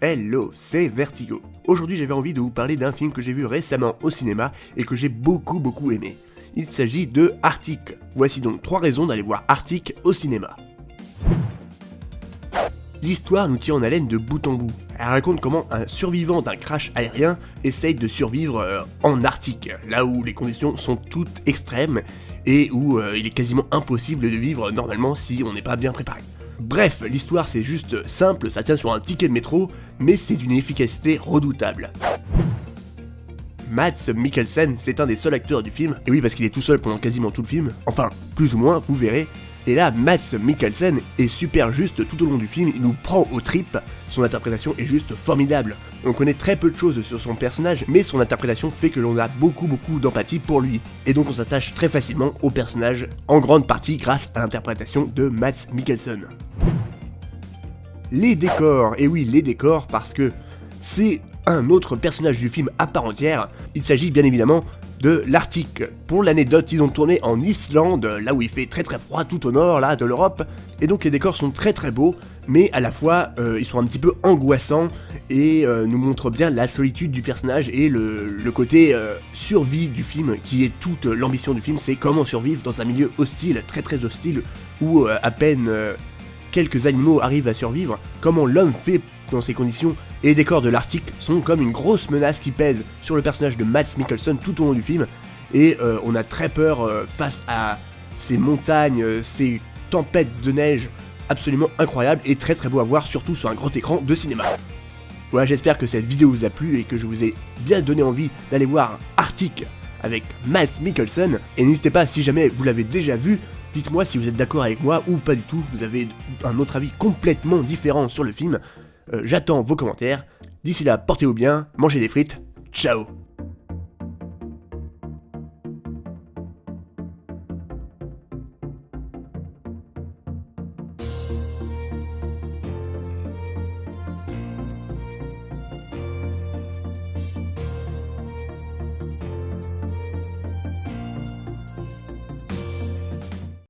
Hello, c'est Vertigo. Aujourd'hui j'avais envie de vous parler d'un film que j'ai vu récemment au cinéma et que j'ai beaucoup aimé. Il s'agit de Arctic. Voici donc 3 raisons d'aller voir Arctic au cinéma. L'histoire nous tient en haleine de bout en bout. Elle raconte comment un survivant d'un crash aérien essaye de survivre en Arctique, là où les conditions sont toutes extrêmes et où il est quasiment impossible de vivre normalement si on n'est pas bien préparé. Bref, l'histoire c'est juste simple, ça tient sur un ticket de métro, mais c'est d'une efficacité redoutable. Mads Mikkelsen, c'est un des seuls acteurs du film, et oui parce qu'il est tout seul pendant quasiment tout le film, enfin plus ou moins, vous verrez. Et là, Mads Mikkelsen est super juste tout au long du film, il nous prend aux tripes, son interprétation est juste formidable. On connaît très peu de choses sur son personnage, mais son interprétation fait que l'on a beaucoup d'empathie pour lui. Et donc on s'attache très facilement au personnage, en grande partie grâce à l'interprétation de Mads Mikkelsen. Les décors, et oui les décors parce que c'est un autre personnage du film à part entière, il s'agit bien évidemment de l'Arctique. Pour l'anecdote, ils ont tourné en Islande, là où il fait très froid tout au nord là de l'Europe, et donc les décors sont très beaux, mais à la fois ils sont un petit peu angoissants et nous montrent bien la solitude du personnage et le côté survie du film, qui est toute l'ambition du film, c'est comment survivre dans un milieu hostile, très hostile, où à peine quelques animaux arrivent à survivre, comment l'homme fait dans ces conditions. Et les décors de l'Arctique sont comme une grosse menace qui pèse sur le personnage de Mads Mikkelsen tout au long du film, et on a très peur face à ces montagnes, ces tempêtes de neige absolument incroyables et très beau à voir, surtout sur un grand écran de cinéma. Voilà, j'espère que cette vidéo vous a plu et que je vous ai bien donné envie d'aller voir Arctic avec Mads Mikkelsen, et n'hésitez pas, si jamais vous l'avez déjà vu, dites-moi si vous êtes d'accord avec moi ou pas du tout, vous avez un autre avis complètement différent sur le film. J'attends vos commentaires. D'ici là, portez-vous bien, mangez des frites, ciao.